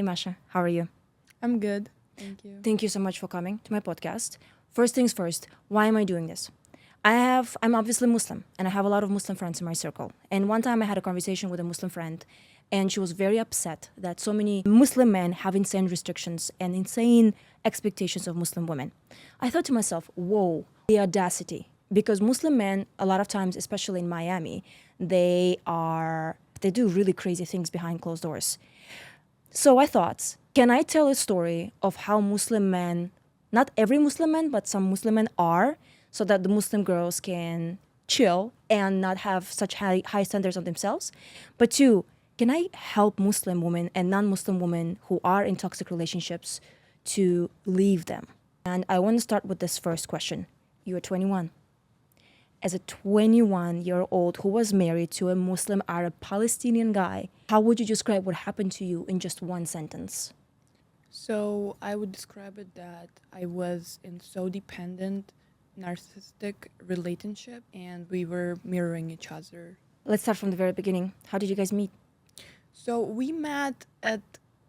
Hey Masha, how are you? I'm good. Thank you. Thank you so much for coming to my podcast. First things first, why am I doing this? I'm obviously Muslim and I have a lot of Muslim friends in my circle. And one time I had a conversation with a Muslim friend and she was very upset that so many Muslim men have insane restrictions and insane expectations of Muslim women. I thought to myself, whoa, the audacity. Because Muslim men, a lot of times, especially in Miami, they do really crazy things behind closed doors. So I thought, can I tell a story of how Muslim men, not every Muslim man, but some Muslim men are, so that the Muslim girls can chill and not have such high standards on themselves? But two, can I help Muslim women and non-Muslim women who are in toxic relationships to leave them? And I want to start with this first question. You're 21. As a 21-year-old who was married to a Muslim Arab Palestinian guy, how would you describe what happened to you in just one sentence? So I would describe it that I was in so dependent, narcissistic relationship and we were mirroring each other. Let's start from the very beginning. How did you guys meet? So we met at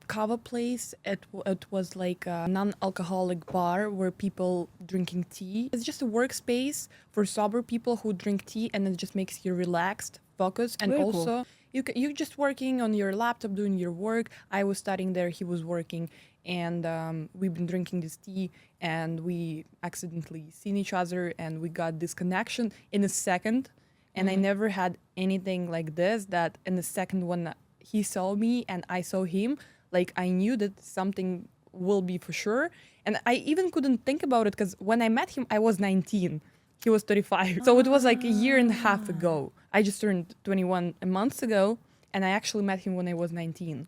Kava place. It was like a non-alcoholic bar where people drinking tea. It's just a workspace for sober people who drink tea, and it just makes you relaxed, focused, and Very also you're just working on your laptop doing your work. I was studying there, he was working, and we've been drinking this tea, and we accidentally seen each other, and we got this connection in a second. And I never had anything like this. That in the second when he saw me and I saw him, like I knew that something will be for sure. And I even couldn't think about it because when I met him, I was 19. He was 35. So it was like a year and a half ago. I just turned 21 months ago and I actually met him when I was 19.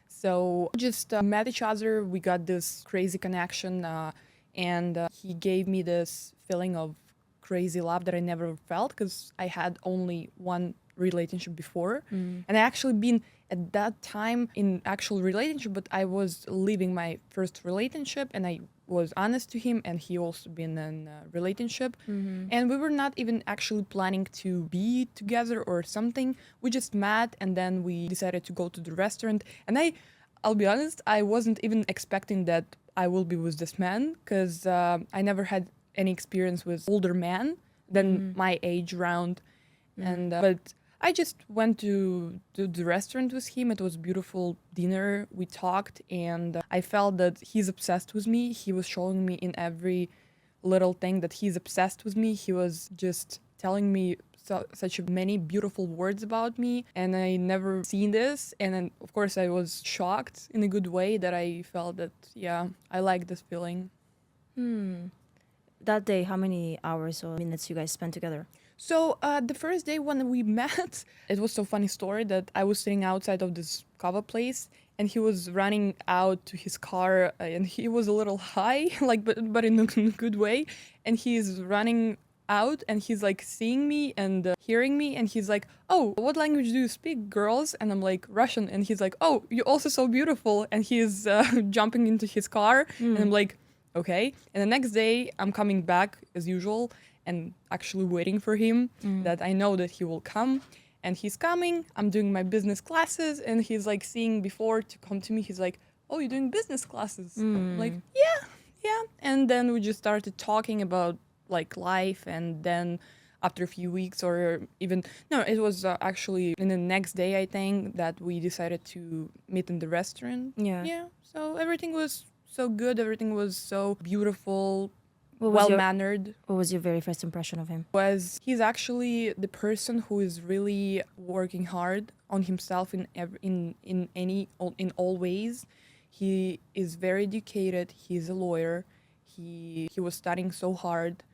So just met each other. We got this crazy connection and he gave me this feeling of crazy love that I never felt because I had only one relationship before. And I actually been at that time in actual relationship, but I was leaving my first relationship and I was honest to him and he also been in a relationship. And we were not even actually planning to be together or something. We just met and then we decided to go to the restaurant. And I'll be honest, I wasn't even expecting that I will be with this man because I never had any experience with older men than my age round. And but I just went to the restaurant with him. It was a beautiful dinner. We talked and I felt that he's obsessed with me. He was showing me in every little thing that he's obsessed with me. He was just telling me such many beautiful words about me and I never seen this. And then, of course, I was shocked in a good way that I felt that, yeah, I like this feeling. That day, how many hours or minutes you guys spent together? So the first day when we met, it was so funny story that I was sitting outside of this kava place and he was running out to his car and he was a little high, like but in a good way. And he's running out and he's like seeing me and hearing me and he's like, oh, what language do you speak, girls? And I'm like, Russian. And he's like, oh, you're also so beautiful. And he's jumping into his car and I'm like, okay. And the next day I'm coming back as usual and actually waiting for him that I know that he will come and he's coming. I'm doing my business classes and he's like seeing before to come to me. He's like, oh, you're doing business classes? I'm like, yeah. And then we just started talking about like life. And then after a few weeks or even, no, it was actually in the next day, I think, that we decided to meet in the restaurant. Yeah. So everything was so good. Everything was so beautiful. Well-mannered. What was your very first impression of him? He's actually the person who is really working hard on himself in all ways. He is very educated. He's a lawyer. He was studying so hard.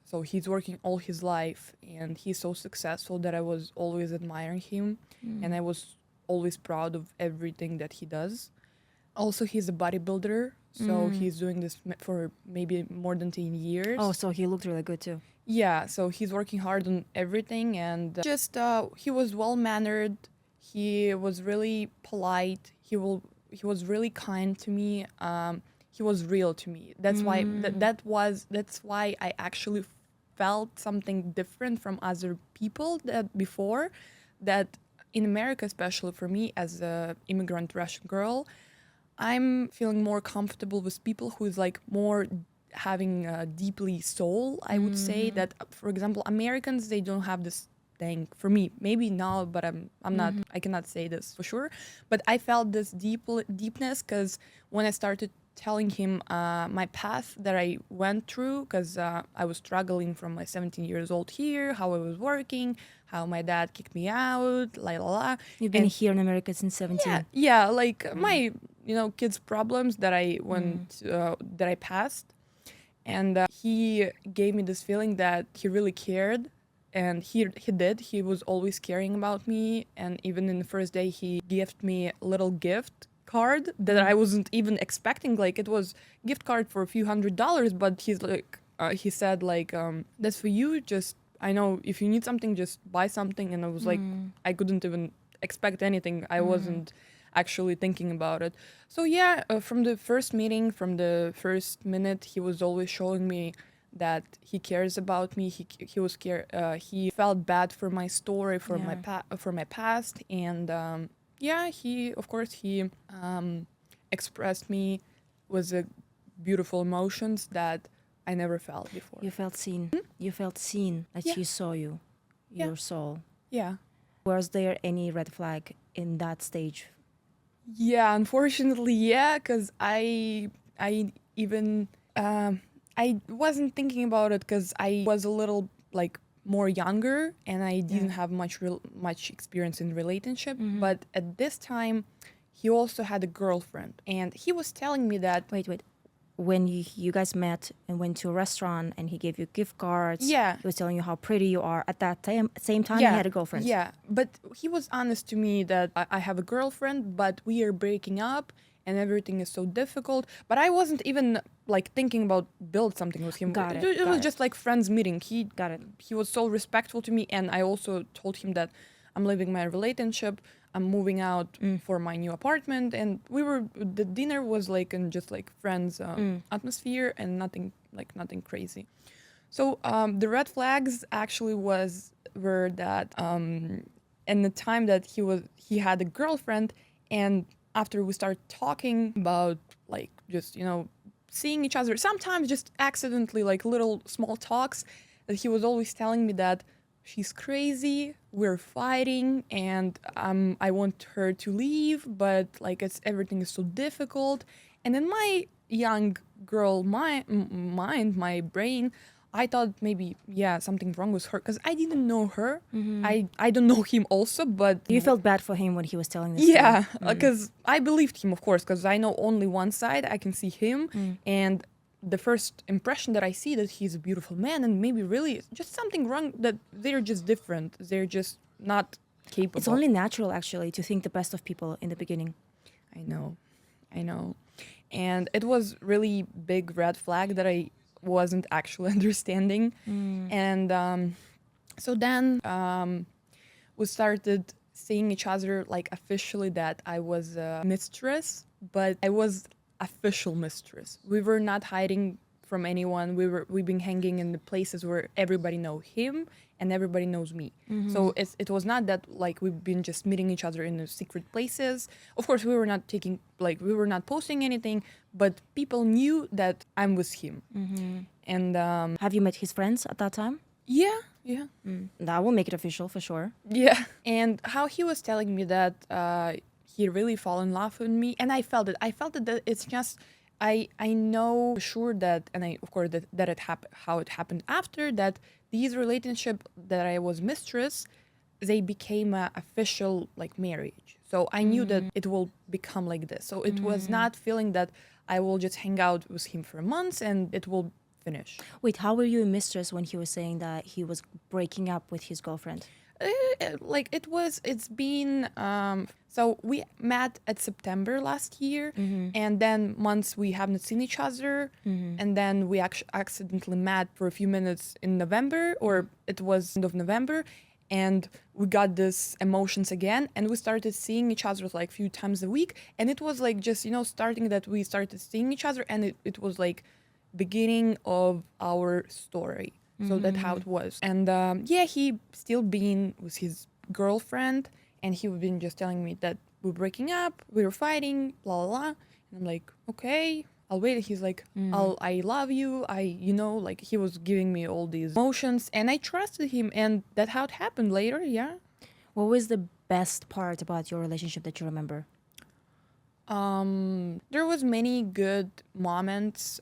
So he's working all his life and he's so successful that I was always admiring him and I was always proud of everything that he does. Also, he's a bodybuilder. So he's doing this for maybe more than 10 years. Oh, so he looked really good too. Yeah, so he's working hard on everything and just he was well-mannered. He was really polite. He was really kind to me. He was real to me. That's why that's why I actually felt something different from other people that before that in America, especially for me as a immigrant Russian girl, I'm feeling more comfortable with people who is like more having a deeply soul. I would say that, for example, Americans, they don't have this thing for me. Maybe now, but I'm not. I cannot say this for sure. But I felt this deepness because when I started telling him my path that I went through, because I was struggling from my 17 years old here, how I was working, how my dad kicked me out, la la la. You've been here in America since 17. Yeah, like my kids' problems that I went that I passed, and he gave me this feeling that he really cared, and he did. He was always caring about me, and even in the first day, he gifted me a little gift card that I wasn't even expecting. Like it was gift card for a few $100s, but he's like he said like that's for you. Just I know if you need something, just buy something. And I was like I couldn't even expect anything. I wasn't actually thinking about it. So yeah, from the first meeting, from the first minute, he was always showing me that he cares about me. He was he felt bad for my story, for my past, and yeah, he expressed me with beautiful emotions that I never felt before. You felt seen. You felt seen, that he saw you, your soul. Yeah. Was there any red flag in that stage? Yeah, unfortunately, yeah, because I wasn't thinking about it because I was a little like more younger and I didn't have much experience in relationship. But at this time, he also had a girlfriend, and he was telling me that. Wait. When you guys met and went to a restaurant and he gave you gift cards, he was telling you how pretty you are. At that same time, he had a girlfriend. Yeah, but he was honest to me that I have a girlfriend, but we are breaking up and everything is so difficult. But I wasn't even like thinking about build something with him. It was just like friends meeting. He was so respectful to me, and I also told him that I'm leaving my relationship. I'm moving out for my new apartment, and the dinner was like in just like friends atmosphere and nothing crazy. So the red flags actually were that in the time that he had a girlfriend, and after we started talking about like just seeing each other, sometimes just accidentally like little small talks, that he was always telling me that she's crazy, we're fighting, and I want her to leave, but like everything is so difficult. And in my young girl mind, my brain, I thought maybe something's wrong with her because I didn't know her. I don't know him also, but you felt bad for him when he was telling this. Yeah, because I believed him, of course, because I know only one side. I can see him, and the first impression that I see that he's a beautiful man, and maybe really just something wrong, that they're just different. They're just not capable. It's only natural, actually, to think the best of people in the beginning. I know. And it was really big red flag that I wasn't actually understanding. And so then we started seeing each other like officially, that I was a mistress, but I was official mistress. We were not hiding from anyone. We've been hanging in the places where everybody know him and everybody knows me. So it was not that like we've been just meeting each other in the secret places. Of course, we were not posting anything, but people knew that I'm with him. And have you met his friends at that time? Yeah. That will make it official for sure. Yeah. And how he was telling me that he really fell in love with me, and I felt it. That it's just I know for sure that, and I of course that it happened, how it happened after that. These relationship that I was mistress, they became a official like marriage. So I knew that it will become like this. So it was not feeling that I will just hang out with him for months and it will finish. Wait, how were you a mistress when he was saying that he was breaking up with his girlfriend? It's been so we met at September last year, and then months we haven't seen each other, and then we accidentally met for a few minutes in November, or it was end of November, and we got this emotions again, and we started seeing each other like a few times a week, and it was like just starting that we started seeing each other, and it was like beginning of our story. So that's how it was. And he still been with his girlfriend, and he was been just telling me that we're breaking up, we were fighting, blah, blah, blah. And I'm like, okay, I'll wait. He's like, I love you. Like he was giving me all these emotions and I trusted him. And that's how it happened later. Yeah. What was the best part about your relationship that you remember? There was many good moments.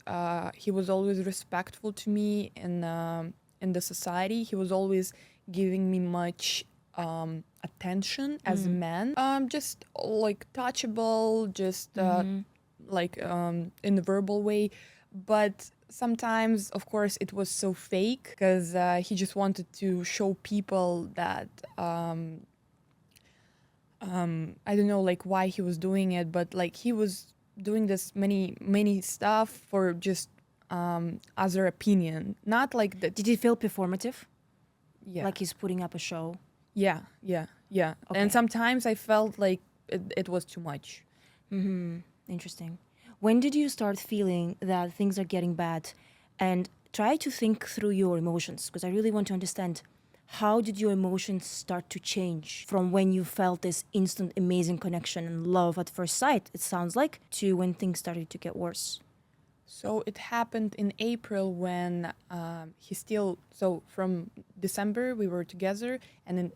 He was always respectful to me in the society. He was always giving me much attention as a man. Just like touchable, just like in a verbal way. But sometimes, of course, it was so fake because he just wanted to show people that I don't know like why he was doing it, but like he was doing this many stuff for just other opinion, not like that. Did it feel performative? Yeah, Like he's putting up a show? yeah. Okay. And sometimes I felt like it was too much. Interesting. When did you start feeling that things are getting bad? And try to think through your emotions, because I really want to understand, how did your emotions start to change from when you felt this instant amazing connection and love at first sight, it sounds like, to when things started to get worse? So it happened in April when so from December we were together, and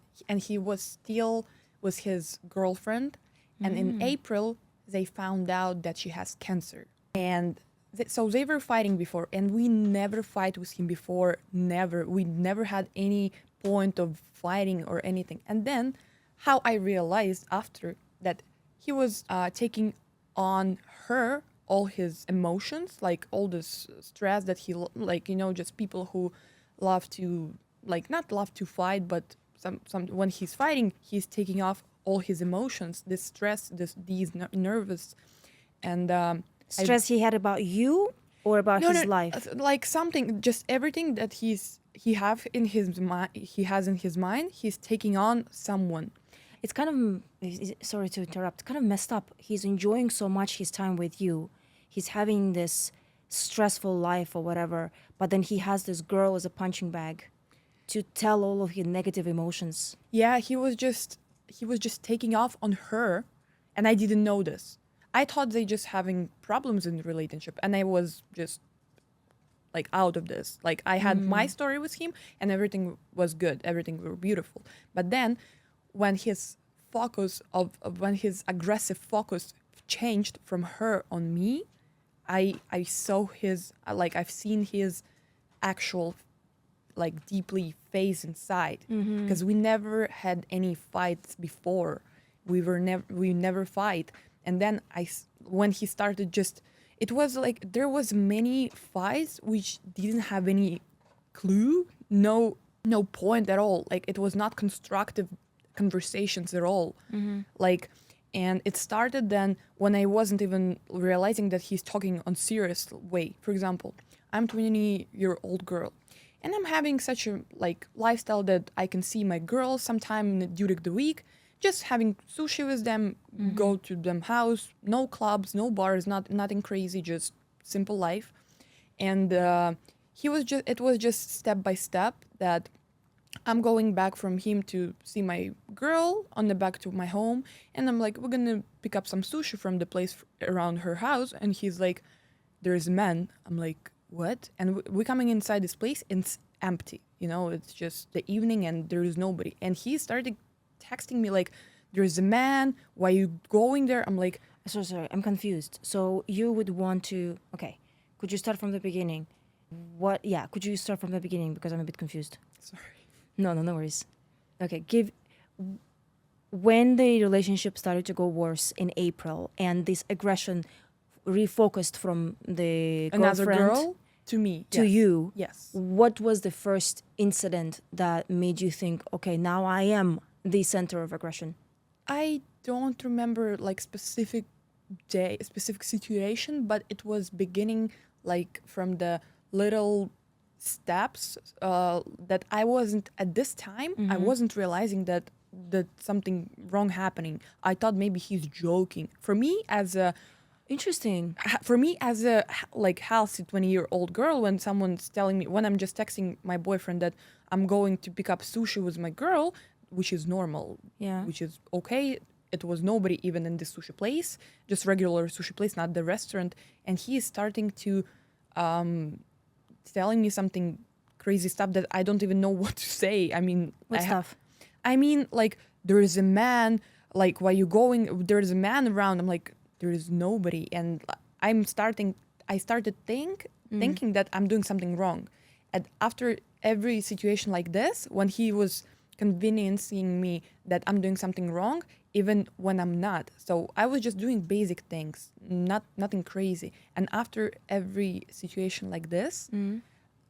he was still with his girlfriend, and in April they found out that she has cancer, and so they were fighting before, and we never fight with him before, we never had any point of fighting or anything. And then how I realized after that he was taking on her all his emotions, like all this stress that he like, just people who love to like not love to fight, but some when he's fighting, he's taking off all his emotions, this stress, these nervous and Stress he had about you or about his life? like something, just everything that he has in his mind, he's taking on someone. It's kind of, sorry to interrupt, kind of messed up. He's enjoying so much his time with you. He's having this stressful life or whatever, but then he has this girl as a punching bag to tell all of his negative emotions. Yeah, he was just taking off on her, and I didn't know this. I thought they just having problems in the relationship, and I was just like out of this. Like I had my story with him, and everything was good, everything was beautiful. But then, when his when his aggressive focus changed from her on me, I saw I've seen his actual like deeply face inside, because we never had any fights before. We never fight. And then when he started it was like there was many fights which didn't have any clue, no point at all. Like it was not constructive conversations at all. Like, and it started then when I wasn't even realizing that he's talking on serious way. For example, I'm 20-year-old girl, and I'm having such a like lifestyle that I can see my girls sometime during the week, just having sushi with them, go to them house, no clubs, no bars, nothing crazy, just simple life. And it was just step by step that I'm going back from him to see my girl on the back to my home, and I'm like, we're gonna pick up some sushi from the place around her house, and he's like, there's a man. I'm like, what? And we're coming inside this place, and it's empty, it's just the evening and there is nobody. And he started texting me like, there's a man, why are you going there? I'm like, sorry, I'm confused. So you would want to, okay, could you start from the beginning? Could you start from the beginning, because I'm a bit confused. sorry. No worries. Okay, when the relationship started to go worse in April and this aggression refocused from the Another girlfriend girl to me, to yes. you, Yes. what was the first incident that made you think, okay, now I am the center of aggression? I don't remember like specific situation, but it was beginning like from the little steps that I wasn't at this time. I wasn't realizing that something wrong happening. I thought maybe he's joking. For me as a like healthy 20-year-old girl, when someone's telling me, when I'm just texting my boyfriend that I'm going to pick up sushi with my girl, which is normal, Yeah. which is okay. It was nobody even in the sushi place, just regular sushi place, not the restaurant. And he is starting to telling me something crazy stuff that I don't even know what to say. I mean, What stuff? I mean, like, there is a man, like, why you going? There is a man around. I'm like, there is nobody. And I started thinking that I'm doing something wrong. And after every situation like this, when he was convincing me that I'm doing something wrong, even when I'm not. So I was just doing basic things, nothing crazy. And after every situation like this,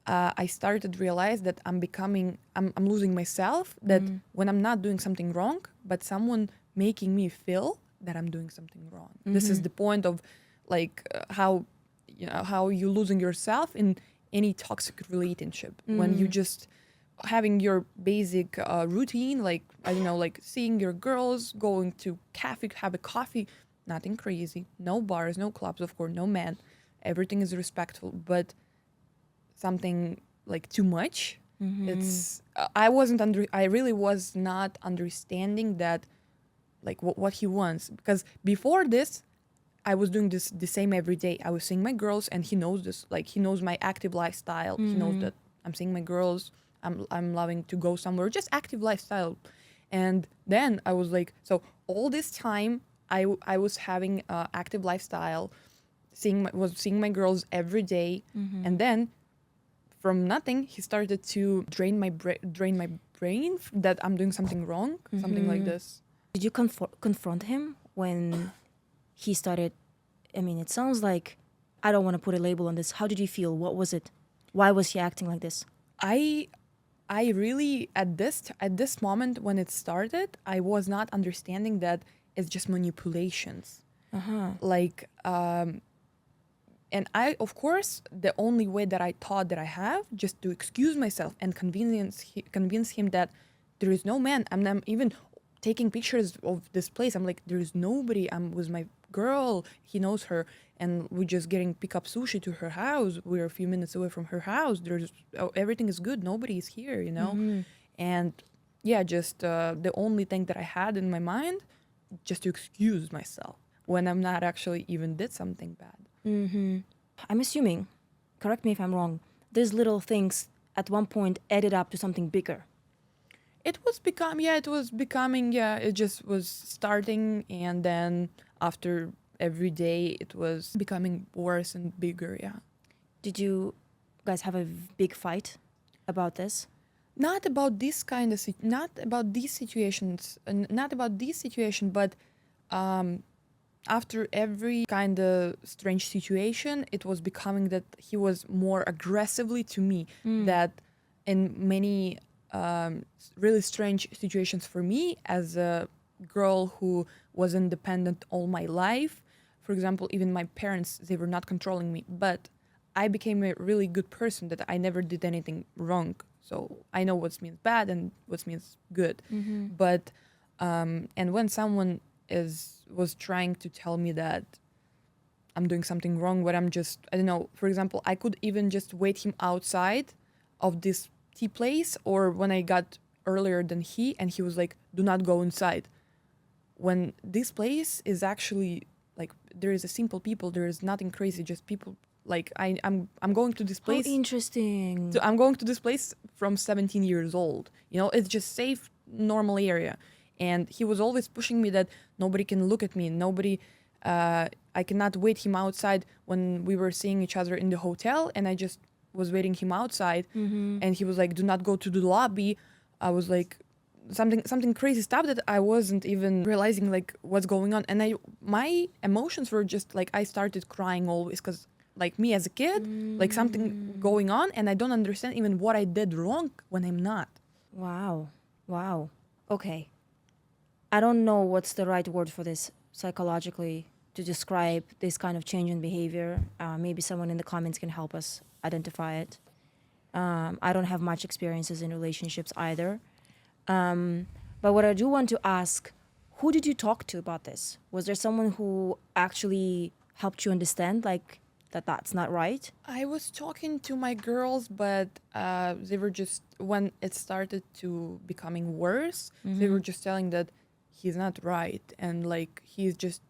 I started to realize that I'm losing myself, that when I'm not doing something wrong, but someone making me feel that I'm doing something wrong. This is the point of like how you losing yourself in any toxic relationship, when you just having your basic routine, like, I don't know, like seeing your girls, going to cafe, have a coffee, nothing crazy, no bars, no clubs, of course, no men, everything is respectful, but something like too much, it's I really was not understanding that, like what he wants, because before this I was doing this the same every day. I was seeing my girls, and he knows this, like he knows my active lifestyle. He knows that I'm seeing my girls, I'm loving to go somewhere, just active lifestyle. And then I was like, so all this time I was having active lifestyle, seeing my girls every day, and then from nothing he started to drain my brain that I'm doing something wrong, something like this. Did you confront him when he started? I mean, it sounds like, I don't want to put a label on this. How did you feel? What was it? Why was he acting like this? I really, at this moment when it started, I was not understanding that it's just manipulations. Like, and I, of course, the only way that I thought that I have, just to excuse myself and convince him that there is no man. I'm not even taking pictures of this place. I'm like, there is nobody. I'm with my girl. He knows her. And we're just getting pick up sushi to her house. We're a few minutes away from her house. Everything is good. Nobody is here, you know? And yeah, just the only thing that I had in my mind, just to excuse myself when I'm not actually even did something bad. I'm assuming, correct me if I'm wrong, these little things at one point added up to something bigger. It just was starting, and then after every day it was becoming worse and bigger. Yeah. Did you guys have a big fight about this? Not about this situation, but after every kind of strange situation, it was becoming that he was more aggressively to me, that in many really strange situations for me as a girl who was independent all my life. For example, even my parents, they were not controlling me, but I became a really good person, that I never did anything wrong. So I know what means bad and what means good. But and when someone was trying to tell me that I'm doing something wrong, but I'm just, I don't know, for example, I could even just wait him outside of this tea place, or when I got earlier than he, and he was like, do not go inside. When this place is actually like, there is a simple people, there is nothing crazy, just people. Like I'm going to this place. Oh, interesting. So I'm going to this place from 17 years old. You know, it's just safe, normal area. And he was always pushing me that nobody can look at me. I cannot wait him outside when we were seeing each other in the hotel. And I just was waiting him outside. And he was like, do not go to the lobby. I was like, something crazy stuff that I wasn't even realizing like what's going on. And my emotions were just like, I started crying always, because like me as a kid, like something going on, and I don't understand even what I did wrong when I'm not. Wow. Okay. I don't know what's the right word for this psychologically to describe this kind of change in behavior. Maybe someone in the comments can help us identify it. I don't have much experiences in relationships either. But what I do want to ask, who did you talk to about this? Was there someone who actually helped you understand, like, that that's not right? I was talking to my girls, but they were just, when it started to becoming worse, they were just telling that he's not right, and like he's just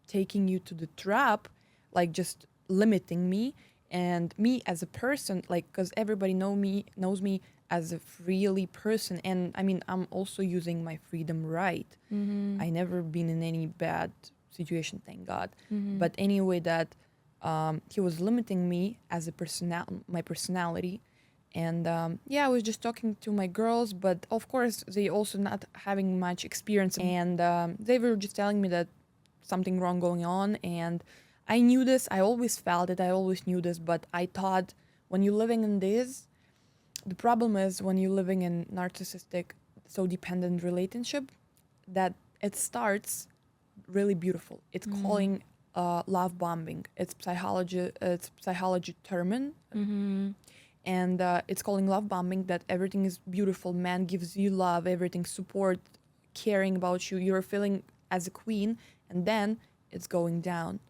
taking you to the trap, like just limiting me and me as a person, like because everybody knows me as a freely person, and I mean I'm also using my freedom right. I never been in any bad situation, thank God. But anyway, that he was limiting me as a my personality. And yeah, I was just talking to my girls, but of course they also not having much experience, and they were just telling me that something wrong going on. And I knew this, I always felt it, I always knew this, but I thought when you're living in this, the problem is when you're living in narcissistic, so dependent relationship, that it starts really beautiful. It's calling love bombing. It's psychology term, and it's calling love bombing, that everything is beautiful. Man gives you love, everything, support, caring about you. You're feeling as a queen, and then it's going down.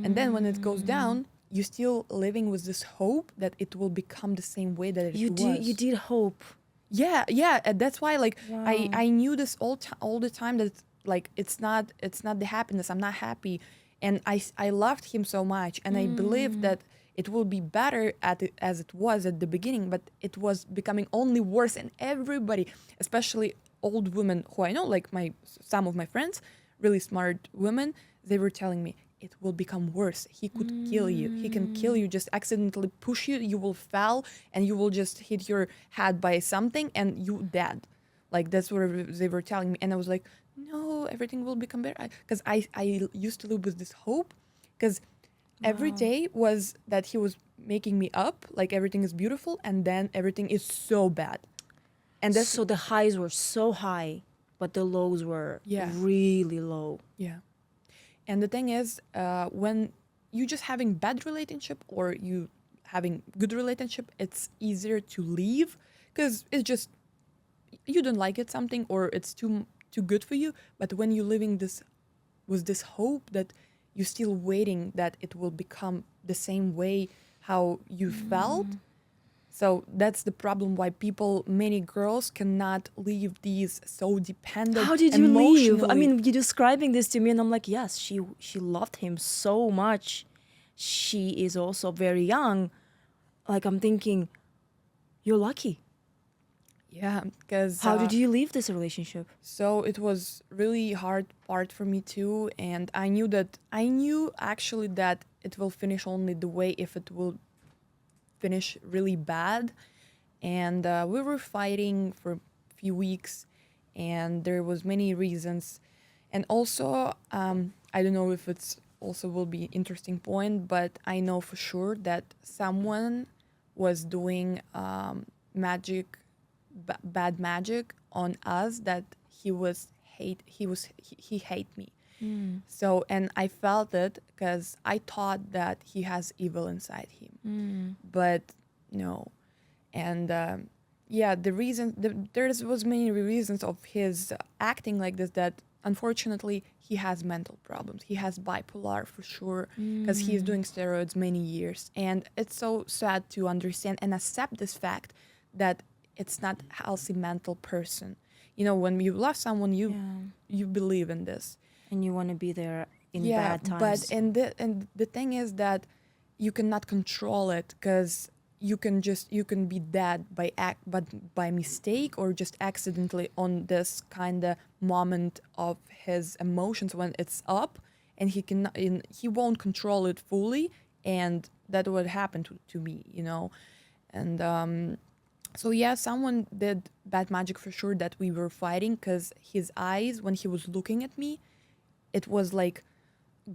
And then when it goes down, you're still living with this hope that it will become the same way that it was. You did hope. Yeah, and that's why, like, Wow. I knew this all the time, that like it's not the happiness. I'm not happy, and I loved him so much, and I believed that it will be better as it was at the beginning, but it was becoming only worse. And everybody, especially old women who I know, like some of my friends, really smart women, they were telling me, it will become worse. He could kill you. He can kill you, just accidentally push you. You will fall and you will just hit your head by something and you dead. Like that's what they were telling me. And I was like, no, everything will become better. Because I used to live with this hope, because every day was that he was making me up, like everything is beautiful, and then everything is so bad. And that's, So the highs were so high, but the lows were really low. yeah. And the thing is, when you just having bad relationship or you having good relationship, it's easier to leave, because it's just, you don't like it something, or it's too good for you. But when you're living this with this hope that you're still waiting that it will become the same way how you felt. So that's the problem why many girls cannot leave these so dependent. How did you leave? I emotionally. mean, you're describing this to me, and I'm like, yes, she loved him so much. She is also very young. Like, I'm thinking, you're lucky. Yeah, because How did you leave this relationship? so it was really hard part for me too, and I knew actually that it will finish only the way if it will finish really bad. And we were fighting for a few weeks, and there was many reasons. And also I don't know if it's also will be interesting point, but I know for sure that someone was doing bad magic on us, that he hate me. So, and I felt it because I thought that he has evil inside him, but no. And yeah, there was many reasons of his acting like this, that unfortunately he has mental problems. He has bipolar for sure, because he's doing steroids many years. And it's so sad to understand and accept this fact that it's not healthy mental person. You know, when you love someone, you believe in this. And you want to be there in bad times. But and the thing is that you cannot control it, because you can be dead by mistake, or just accidentally on this kind of moment of his emotions when it's up, and he won't control it fully, and that would happen to me, you know. And so yeah, someone did bad magic for sure, that we were fighting, because his eyes, when he was looking at me, it was like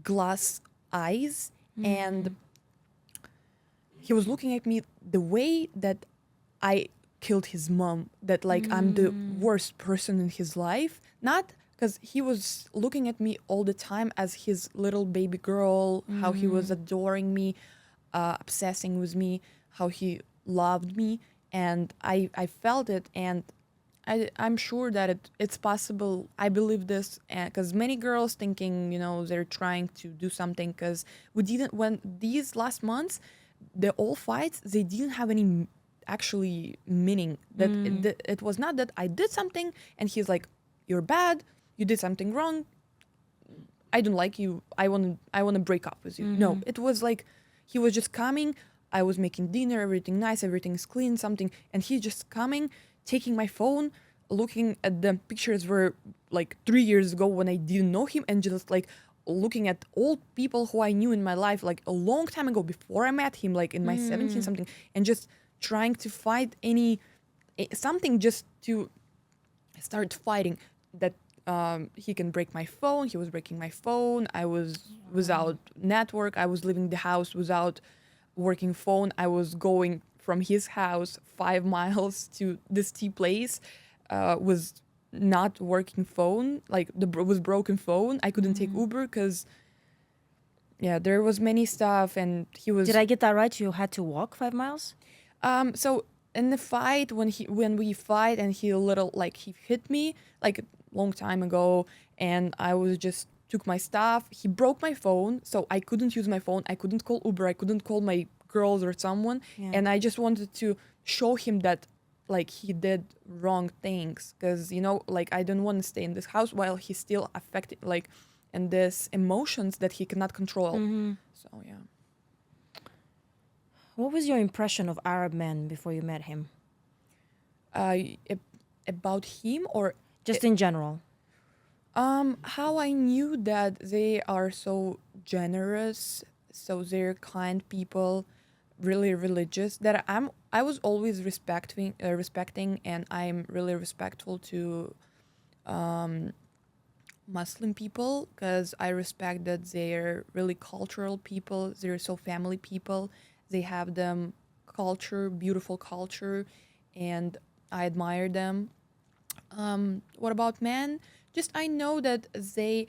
glass eyes, and he was looking at me the way that I killed his mom, that like I'm the worst person in his life. Not because he was looking at me all the time as his little baby girl, how he was adoring me, obsessing with me, how he loved me. And I felt it, and I'm sure that it's possible. I believe this because many girls thinking, they're trying to do something because when these last months, the all fights, they didn't have any actually meaning. That it was not that I did something and he's like, you're bad, you did something wrong, I don't like you, I want to break up with you. No, it was like he was just coming, I was making dinner, everything nice, everything's clean, something, and he's just coming, taking my phone, looking at the pictures were like 3 years ago when I didn't know him, and just like looking at old people who I knew in my life like a long time ago before I met him, like in my 17 something, and just trying to fight something just to start fighting that he can break my phone. He was breaking my phone. I was without network. I was leaving the house without working phone. I was going from his house 5 miles to this tea place with not working phone, like was broken phone. I couldn't take Uber because there was many stuff, and he was. Did I get that right? You had to walk 5 miles? So in the fight, when we fight, and he hit me like a long time ago, and I was just took my stuff. He broke my phone, so I couldn't use my phone. I couldn't call Uber. I couldn't call my girls or someone. Yeah. And I just wanted to show him that like he did wrong things, because I don't want to stay in this house while he's still affected and this emotions that he cannot control. So yeah. What was your impression of Arab men before you met him? About him or just in general? How I knew that they are so generous, so they're kind people, really religious, that I was always respecting, and I'm really respectful to Muslim people, because I respect that they're really cultural people. They're so family people. They have them culture, beautiful culture, and I admire them. What about men? Just I know that they,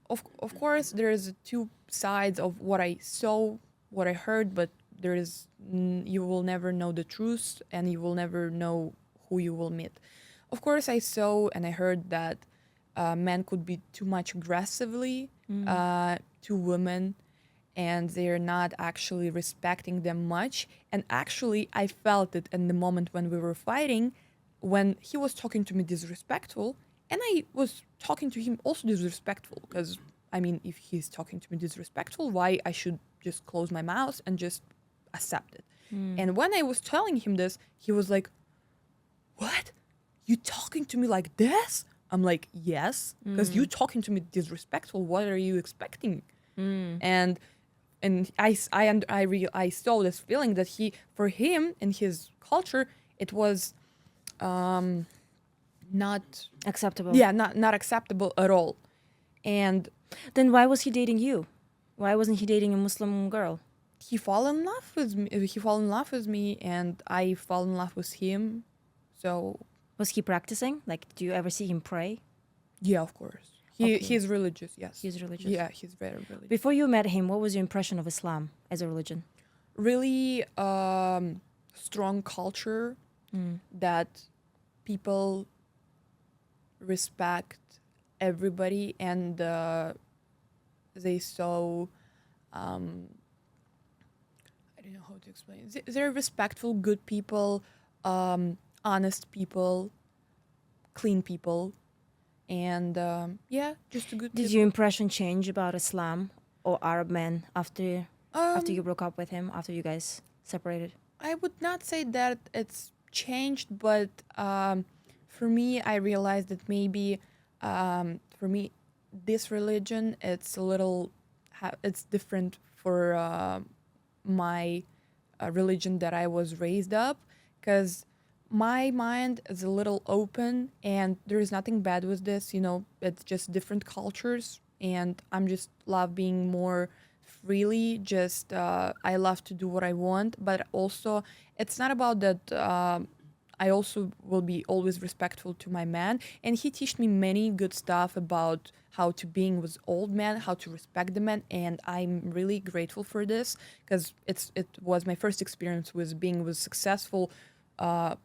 of course, there's two sides of what I saw, what I heard, but you will never know the truth, and you will never know who you will meet. Of course, I saw and I heard that men could be too much aggressively to women, and they're not actually respecting them much. And actually, I felt it in the moment when we were fighting, when he was talking to me disrespectful, and I was talking to him also disrespectful, because, if he's talking to me disrespectful, why I should just close my mouth and just accept it? And when I was telling him this, he was like, what? You talking to me like this? I'm like, yes, because you talking to me disrespectful. What are you expecting? And I saw this feeling that for him in his culture, it was not acceptable. Yeah, not acceptable at all. And then why was he dating you? Why wasn't he dating a Muslim girl? He fell in love with me, and I fell in love with him. So was he practicing? Like, do you ever see him pray? Yeah, of course. He's religious. Yes, he's religious. Yeah, he's very religious. Before you met him, what was your impression of Islam as a religion? Really strong culture that people respect everybody, and they so I don't know how to explain. They're respectful, good people, honest people, clean people, and just a good. Did your impression change about Islam or Arab men after you broke up with him, after you guys separated? I would not say that it's changed, but for me, I realized that maybe for me, this religion, it's a little, it's different for my religion that I was raised up, because my mind is a little open, and there is nothing bad with this, it's just different cultures, and I'm just love being more freely, just I love to do what I want, but also it's not about that. I also will be always respectful to my man, and he taught me many good stuff about how to being with old men, how to respect the men, and I'm really grateful for this, because it was my first experience with being with successful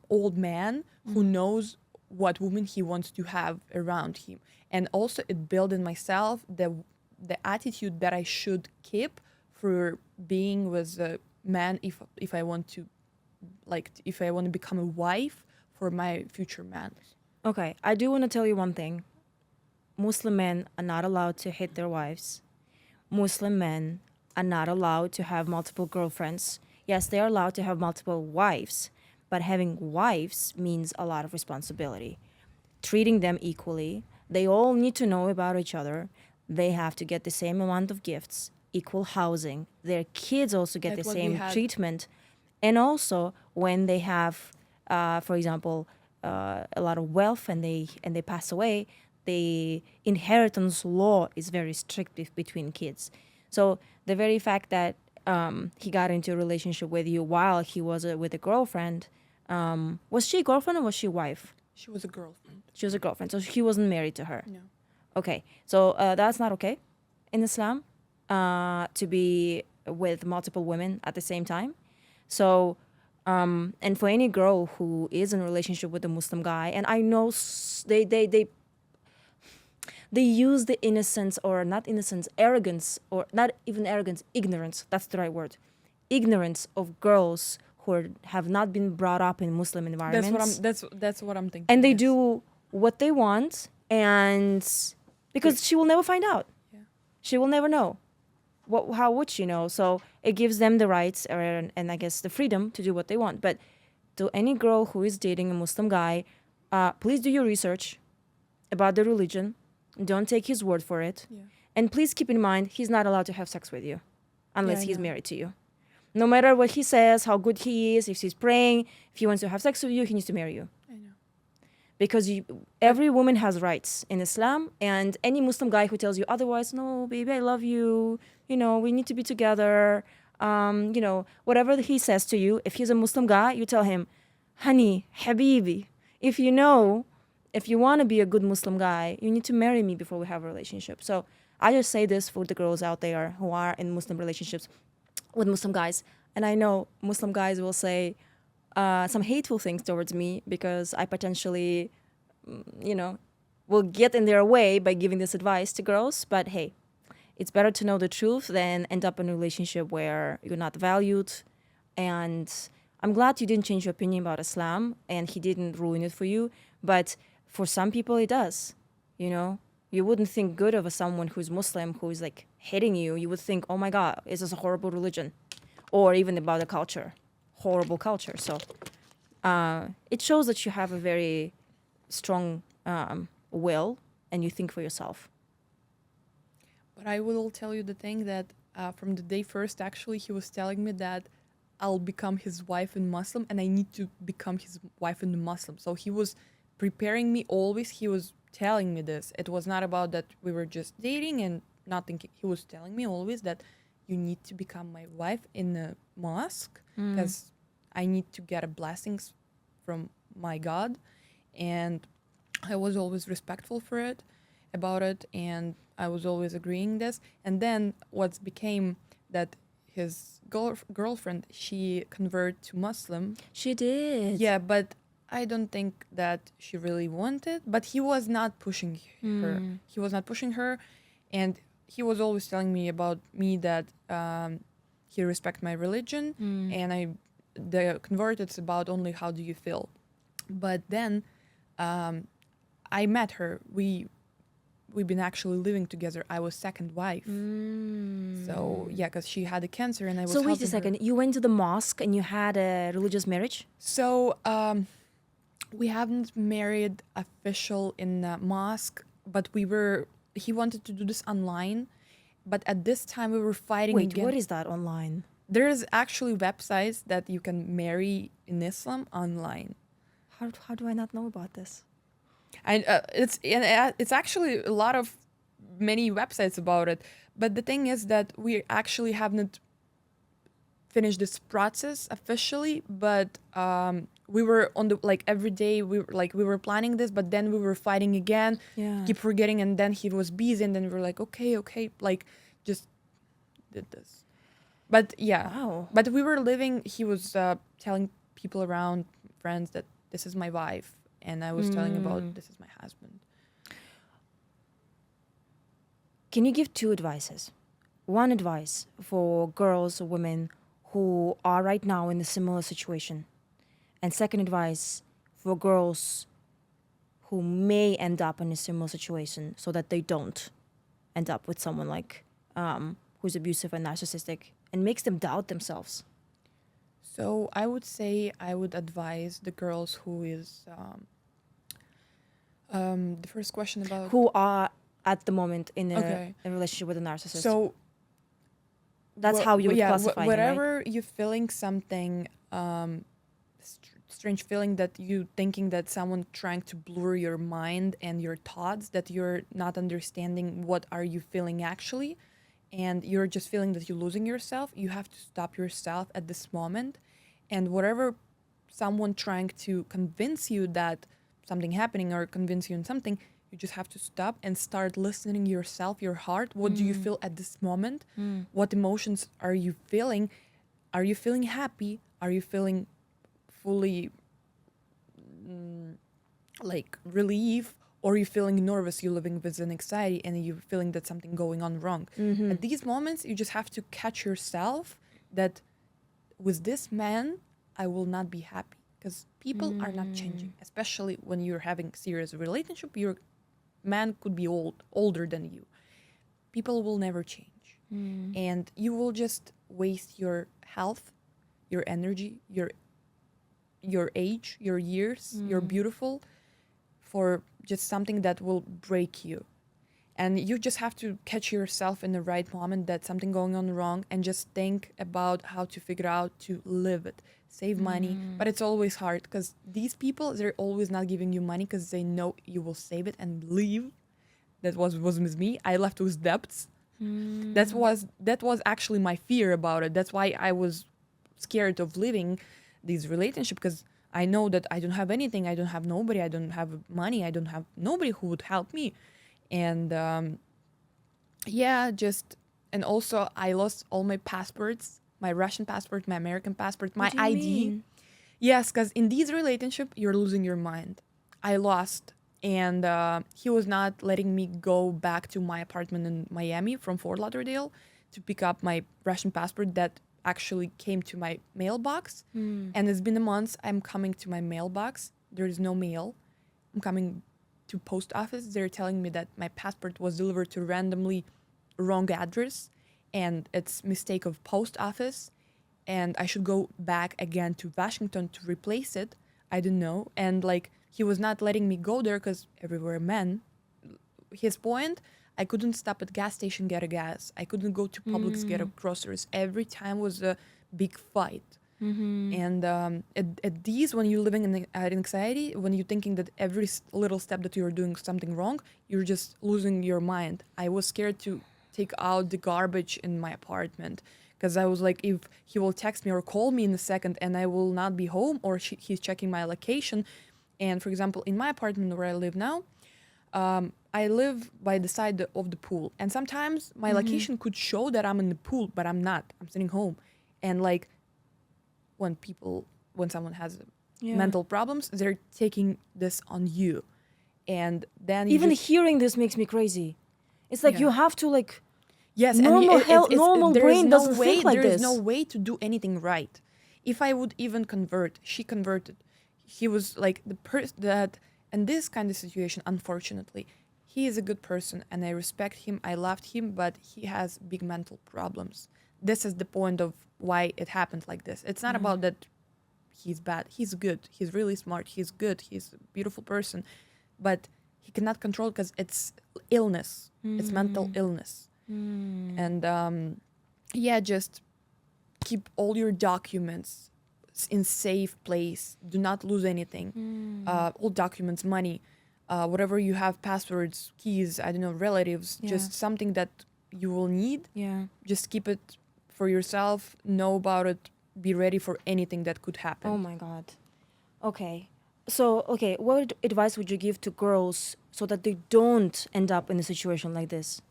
old man who knows what woman he wants to have around him. And also it built in myself the attitude that I should keep for being with a man if I want to, like, if I want to become a wife for my future man. Okay, I do want to tell you one thing. Muslim men are not allowed to hit their wives. Muslim men are not allowed to have multiple girlfriends. Yes, they are allowed to have multiple wives, but having wives means a lot of responsibility. Treating them equally. They all need to know about each other. They have to get the same amount of gifts, equal housing. Their kids also get Like the what we same had. treatment. And also, when they have, for example, a lot of wealth and they pass away, the inheritance law is very strict between kids. So the very fact that he got into a relationship with you while he was with a girlfriend, was she a girlfriend or was she a wife? She was a girlfriend. She was a girlfriend, so he wasn't married to her. No. Okay, so that's not okay in Islam, to be with multiple women at the same time. So, and for any girl who is in a relationship with a Muslim guy, and I know they use the innocence, or not innocence, arrogance, or not even arrogance, ignorance, that's the right word, ignorance of girls who have not been brought up in Muslim environments. That's what I'm thinking. And they yes. do what they want, and because she will never find out. Yeah. She will never know. How would she know? So it gives them the rights and I guess the freedom to do what they want. But to any girl who is dating a Muslim guy, please do your research about the religion. Don't take his word for it. Yeah. And please keep in mind, he's not allowed to have sex with you unless Yeah, I he's know. married to you. No matter what he says, how good he is, if he's praying, if he wants to have sex with you, he needs to marry you. I know. Because every woman has rights in Islam, and any Muslim guy who tells you otherwise, no, baby, I love you, we need to be together, whatever he says to you, if he's a Muslim guy, you tell him, honey, habibi, if you want to be a good Muslim guy, you need to marry me before we have a relationship. So I just say this for the girls out there who are in Muslim relationships with Muslim guys. And I know Muslim guys will say some hateful things towards me because I potentially, will get in their way by giving this advice to girls. But hey, it's better to know the truth than end up in a relationship where you're not valued. And I'm glad you didn't change your opinion about Islam and he didn't ruin it for you. But for some people, it does. You wouldn't think good of someone who's Muslim, who is like hitting you. You would think, oh my God, is this a horrible religion? Or even about the culture, horrible culture. So it shows that you have a very strong will and you think for yourself. But I will tell you the thing that from the day first, actually, he was telling me that I'll become his wife in Muslim and I need to become his wife in Muslim. So he was preparing me always. He was telling me this. It was not about that we were just dating and not thinking. He was telling me always that you need to become my wife in a mosque because I need to get a blessings from my God. And I was always respectful about it. And I was always agreeing this. And then what became that his girlfriend, she converted to Muslim. She did. Yeah, but I don't think that she really wanted. But he was not pushing her. He was not pushing her. And he was always telling me about me that he respect my religion. And the converted, it's about only how do you feel. But then I met her. We've been actually living together. I was second wife. So yeah, because she had a cancer and I was So wait a helping second. her. You went to the mosque and you had a religious marriage? So we haven't married official in a mosque, but he wanted to do this online. But at this time we were fighting Wait, again. what is that online? There's actually websites that you can marry in Islam online. How do I not know about this? And it's actually a lot of many websites about it. But the thing is that we actually haven't finished this process officially. But we were on every day we were planning this, but then we were fighting again. Yeah. Keep forgetting, and then he was busy, and then we were like, okay, just did this. But yeah, Wow. but we were living. He was telling people around, friends, that this is my wife. and I was telling about this is my husband. Can you give two advices? One advice for girls or women who are right now in a similar situation, and second advice for girls who may end up in a similar situation so that they don't end up with someone like who's abusive and narcissistic and makes them doubt themselves. So I would say I would advise the girls who is the first question about Who are at the moment in a, Okay. a relationship with a narcissist. So that's how you would classify him, right? wherever you're feeling something strange feeling that you thinking that someone trying to blur your mind and your thoughts, that you're not understanding what are you feeling actually, and you're just feeling that you're losing yourself, you have to stop yourself at this moment. And whatever someone trying to convince you that something happening or convince you in something, you just have to stop and start listening yourself, your heart. What do you feel at this moment? What emotions are you feeling? Are you feeling happy? Are you feeling fully like relief? Or are you feeling nervous? You're living with an anxiety and you're feeling that something going on wrong. At these moments, you just have to catch yourself that with this man, I will not be happy, because people are not changing, especially when you're having serious relationship. Your man could be older than you. People will never change. And you will just waste your health, your energy, your age, your years, you're beautiful, for just something that will break you. And you just have to catch yourself in the right moment that something going on wrong, and just think about how to figure out to live it, save money. But it's always hard, because these people, they're always not giving you money because they know you will save it and leave. That was with me. I left with debts. That was actually my fear about it. That's why I was scared of leaving this relationship, because I know that I don't have anything. I don't have nobody. I don't have money. I don't have nobody who would help me. And and also I lost all my passports, my Russian passport, my American passport, my What do you ID. mean? Yes, because in these relationship, you're losing your mind. I lost, and he was not letting me go back to my apartment in Miami from Fort Lauderdale to pick up my Russian passport that actually came to my mailbox. And it's been a month. I'm coming to my mailbox. There is no mail. I'm coming to post office. They're telling me that my passport was delivered to randomly wrong address, and it's mistake of post office, and I should go back again to Washington to replace it. I don't know. And like, he was not letting me go there because everywhere men. His point, I couldn't stop at gas station get a gas. I couldn't go to Publix get a groceries. Every time was a big fight. And at these, when you're living in anxiety, when you're thinking that every little step that you're doing something wrong, you're just losing your mind. I was scared to take out the garbage in my apartment, because I was like, if he will text me or call me in a second and I will not be home, or he's checking my location. And for example, in my apartment where I live now, I live by the side of the pool, and sometimes my location could show that I'm in the pool, but I'm not. I'm sitting home. And like, when someone has mental problems, they're taking this on you. And then Even hearing this makes me crazy. It's like you have to like yes, normal and normal there is brain no doesn't way, think like there this. is no way to do anything right. If I would even convert, she converted. He was like the person that, in this kind of situation, unfortunately, he is a good person and I respect him, I loved him, but he has big mental problems. This is the point of why it happened like this. It's not about that he's bad. He's good. He's really smart. He's good. He's a beautiful person. But he cannot control, because it's illness. It's mental illness. And just keep all your documents in safe place. Do not lose anything. All documents, money, whatever you have, passwords, keys, I don't know, relatives, just something that you will need. Just keep it for yourself. Know about it. Be ready for anything that could happen. Oh my God. Okay. So, what advice would you give to girls so that they don't end up in a situation like this?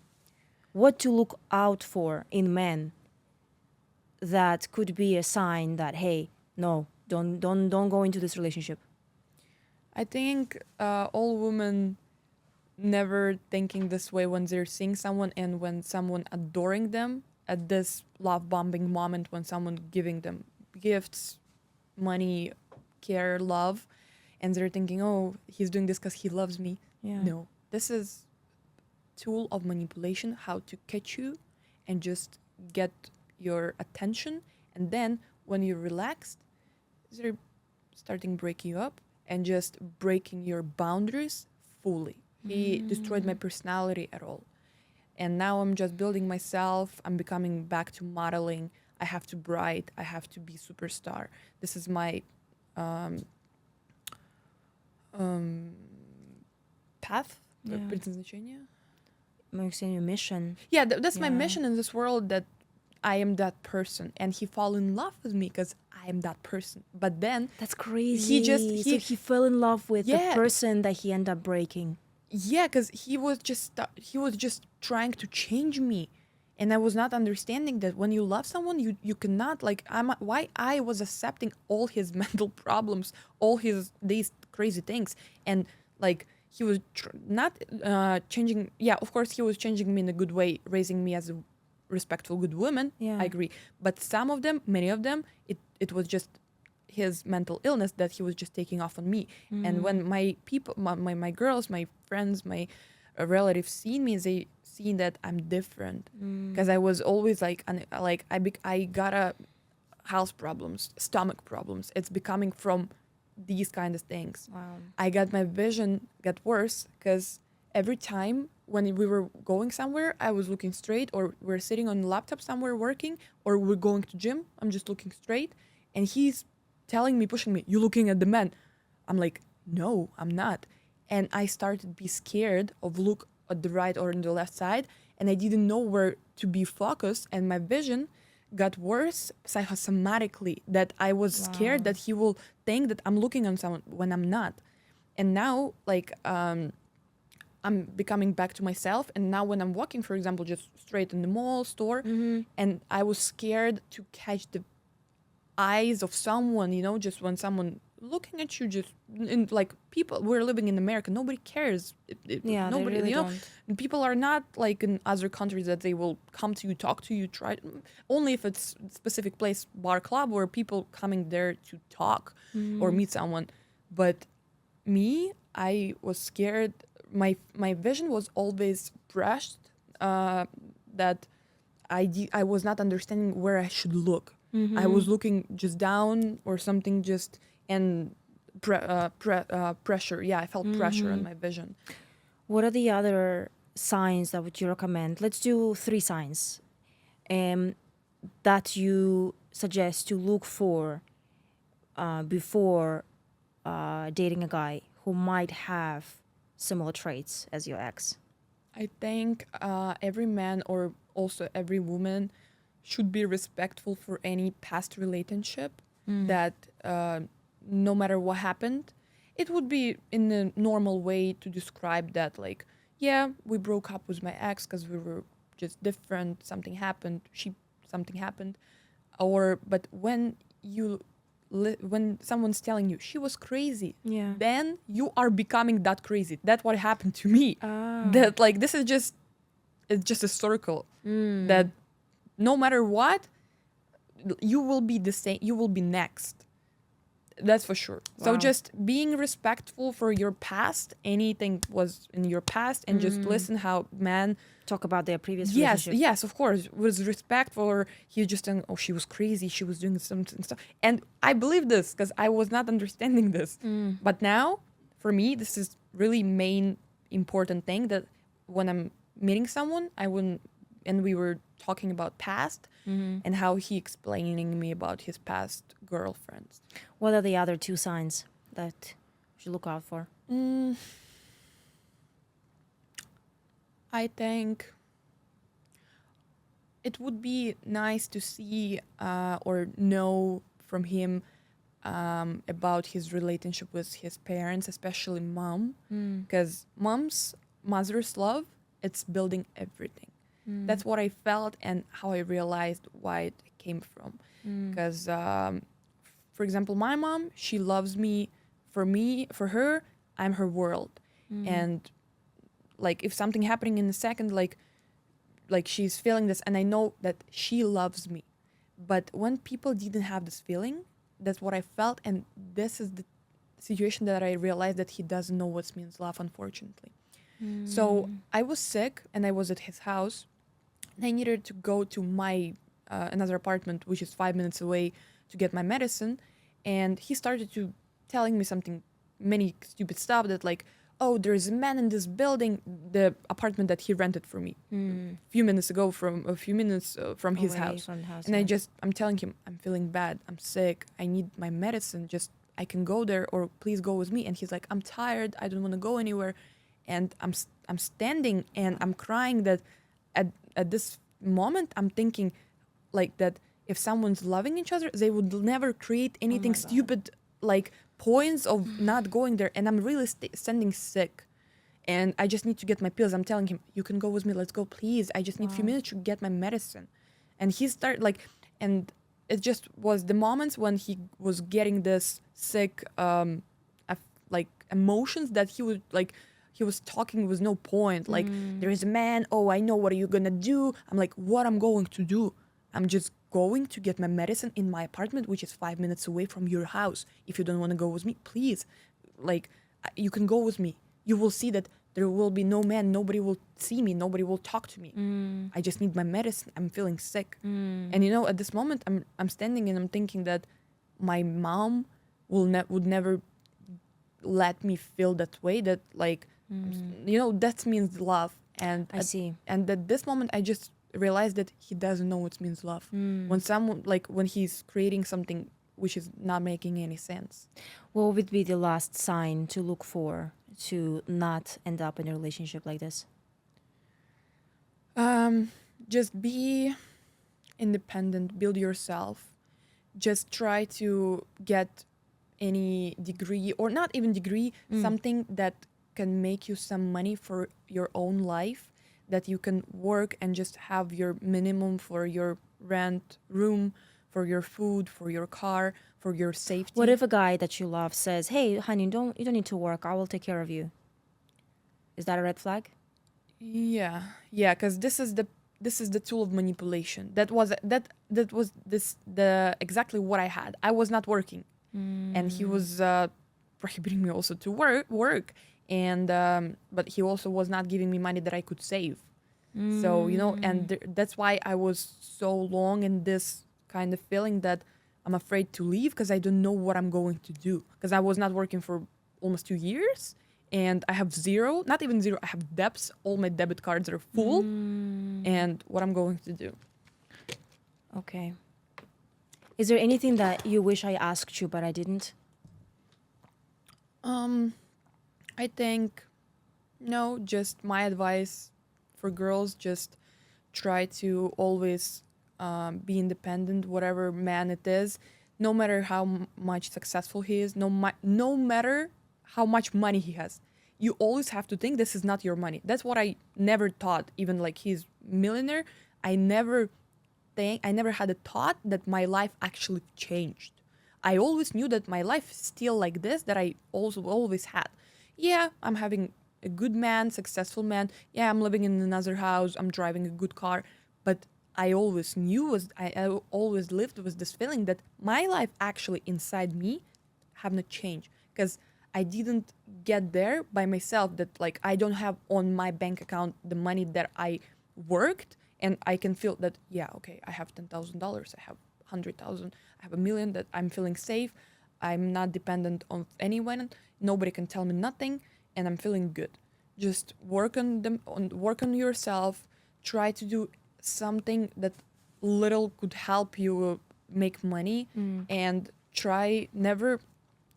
What to look out for in men that could be a sign that, hey, no, don't go into this relationship? I think all women never thinking this way when they're seeing someone and when someone adoring them at this love bombing moment, when someone giving them gifts, money, care, love, and they're thinking, oh, he's doing this because he loves me. Yeah. No, this is tool of manipulation, how to catch you and just get your attention. And then when you're relaxed, they're starting breaking you up and just breaking your boundaries fully. He destroyed my personality at all. And now I'm just building myself. I'm becoming back to modeling. I have to bright. I have to be superstar. This is my path. Yeah. Предназначение. Your mission. Yeah, that's my Yeah. mission in this world, that I am that person. And he fall in love with me because I am that person. But then That's crazy. He he fell in love with Yeah. the person that he ended up breaking. yeah, because he was just trying to change me, and I was not understanding that when you love someone, you cannot, like, why I was accepting all his mental problems, all these crazy things, and like he was not changing. Yeah, of course he was changing me in a good way, raising me as a respectful good woman. Yeah. I agree, but some of them, many of them, it was just his mental illness that he was just taking off on me. And when my people, my girls, my friends, my relatives seen me, they seen that I'm different, because I was always like I got a health problems, stomach problems. It's becoming from these kind of things. Wow. I got my vision got worse because every time when we were going somewhere, I was looking straight, or we're sitting on the laptop somewhere working, or we're going to gym, I'm just looking straight, and he's telling me, pushing me, you're looking at the man. I'm like, no, I'm not. And I started to be scared of look at the right or on the left side, and I didn't know where to be focused, and my vision got worse psychosomatically, that I was scared that he will think that I'm looking on someone when I'm not. And now, like, I'm becoming back to myself, and now when I'm walking, for example, just straight in the mall, store, and I was scared to catch the eyes of someone, just when someone looking at you, just in, like, people, we're living in America, nobody cares. Yeah, Nobody, they really don't. people are not like in other countries that they will come to you, talk to you, try, only if it's specific place, bar, club, where people coming there to talk or meet someone. But me, I was scared. My vision was always brushed, that I was not understanding where I should look. I was looking just down or something, just, and pressure. Yeah, I felt pressure on my vision. What are the other signs that would you recommend? Let's do 3 signs that you suggest to look for before dating a guy who might have similar traits as your ex. I think every man, or also every woman, should be respectful for any past relationship, that no matter what happened, it would be in a normal way to describe that, like, yeah, we broke up with my ex because we were just different, something happened, something happened, but when when someone's telling you she was crazy, Yeah. then you are becoming that crazy. That's what happened to me. That, like, this is just, it's just a circle, that no matter what, you will be the same, you will be next. That's for sure. So Wow. just being respectful for your past, anything was in your past, and just listen how man. Talk about their previous Yes, relationship. yes, of course, with respect for, he just saying, oh, she was crazy, she was doing something stuff, and I believe this because I was not understanding this. But now, for me, this is really main important thing, that when I'm meeting someone, I wouldn't, and we were talking about past, and how he explaining me about his past girlfriends. What are the other 2 signs that you should look out for? I think it would be nice to see or know from him about his relationship with his parents, especially mom, because mother's love, it's building everything. That's what I felt and how I realized why it came from. Because, for example, my mom, she loves me for her, I'm her world. And like if something happening in a second, like she's feeling this, and I know that she loves me. But when people didn't have this feeling, that's what I felt, and this is the situation that I realized that he doesn't know what means love, unfortunately. So I was sick, and I was at his house, and I needed to go to my another apartment, which is 5 minutes away, to get my medicine. And he started to telling me many stupid stuff that like, oh, there is a man in this building, the apartment that he rented for me a few minutes from his Away house. from the house, And yeah. I'm telling him, I'm feeling bad, I'm sick, I need my medicine, just I can go there, or please go with me. And he's like, I'm tired, I don't want to go anywhere. And I'm standing and I'm crying that at this moment I'm thinking like that if someone's loving each other, they would never create anything God. stupid like points of not going there. And I'm really standing sick, and I just need to get my pills. I'm telling him, you can go with me, let's go, please, I just need a few minutes to get my medicine. And he started like, and it just was the moments when he was getting this sick like emotions that he was talking with no point, like there is a man, oh, I know what are you gonna do. I'm like, what I'm going to do? I'm just going to get my medicine in my apartment, which is 5 minutes away from your house. If you don't want to go with me, please, like, you can go with me. You will see that there will be no man, nobody will see me, nobody will talk to me. I just need my medicine, I'm feeling sick. And you know, at this moment I'm standing and I'm thinking that my mom would never let me feel that way, that like you know, that means love. And I see. And at this moment I just realized that he doesn't know what means love. When someone, like when he's creating something which is not making any sense. What would be the last sign to look for to not end up in a relationship like this? Just be independent, build yourself. Just try to get any degree, or not even degree, something that can make you some money for your own life, that you can work and just have your minimum for your rent, room, for your food, for your car, for your safety. What if a guy that you love says, "Hey, honey, you don't need to work. I will take care of you." Is that a red flag? Yeah, because this is the tool of manipulation. That was the exactly what I had. I was not working, and he was prohibiting me also to work, and but he also was not giving me money that I could save. So you know, and that's why I was so long in this kind of feeling that I'm afraid to leave, because I don't know what I'm going to do, because I was not working for almost 2 years. And I have not even zero, I have debts. All my debit cards are full. And what I'm going to do. Okay. Is there anything that you wish I asked you but I didn't? I think, no, just my advice for girls, just try to always be independent, whatever man it is, no matter how much successful he is, no matter how much money he has. You always have to think this is not your money. That's what I never thought. Even like he's millionaire, I never had a thought that my life actually changed. I always knew that my life is still like this, that I also always had. Yeah, I'm having a good man, successful man. Yeah, I'm living in another house, I'm driving a good car. But I always knew, I always lived with this feeling that my life actually inside me have not changed. Because I didn't get there by myself, that like I don't have on my bank account the money that I worked, and I can feel that, yeah, okay, I have $10,000, I have 100,000, I have 1 million, that I'm feeling safe, I'm not dependent on anyone, nobody can tell me nothing, and I'm feeling good. Just work on yourself, try to do something that little could help you make money, and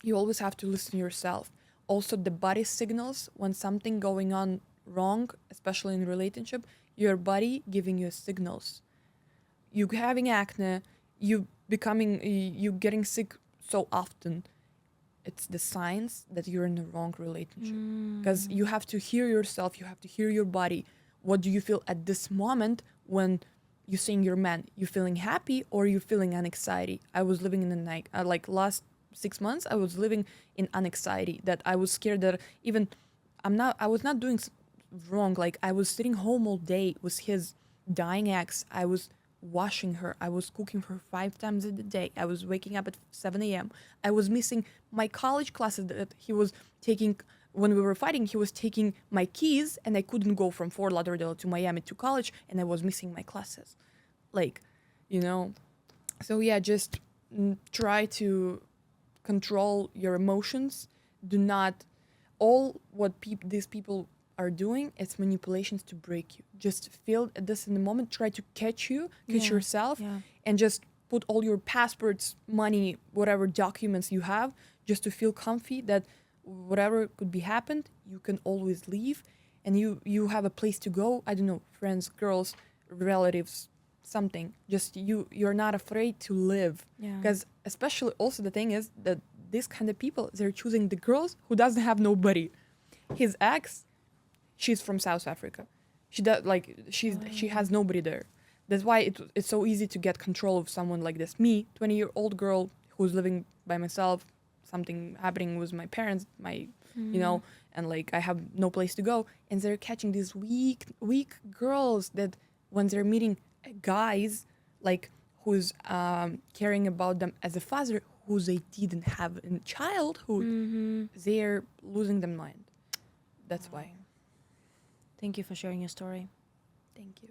you always have to listen to yourself. Also, the body signals when something going on wrong, especially in relationship, your body giving you signals. You having acne, you getting sick so often, it's the signs that you're in the wrong relationship. Because you have to hear yourself, you have to hear your body. What do you feel at this moment when you're seeing your man? You feeling happy or you feeling anxiety? I was living in the night, like last 6 months, I was living in anxiety, that I was scared that even I was not doing wrong. Like, I was sitting home all day with his dying ex. I was washing her. I was cooking for 5 times a day. I was waking up at 7 a.m. I was missing my college classes that he was taking. When we were fighting, he was taking my keys, and I couldn't go from Fort Lauderdale to Miami to college, and I was missing my classes. Like, you know. So yeah, just try to control your emotions. Do not, all what these people are doing, it's manipulations to break you. Just feel this in the moment, try to catch yourself, and just put all your passports, money, whatever documents you have, just to feel comfy that whatever could be happened, you can always leave, and you have a place to go. I don't know, friends, girls, relatives, something. Just you're not afraid to live. Because especially also the thing is that this kind of people, they're choosing the girls who doesn't have nobody. His ex, she's from South Africa. She has nobody there. That's why it's so easy to get control of someone like this. Me, 20-year-old girl who's living by myself, something happening with my parents, you know, and like I have no place to go, and they're catching these weak girls that when they're meeting guys like who's caring about them as a father who they didn't have in childhood, they're losing their mind. That's why. Thank you for sharing your story. Thank you.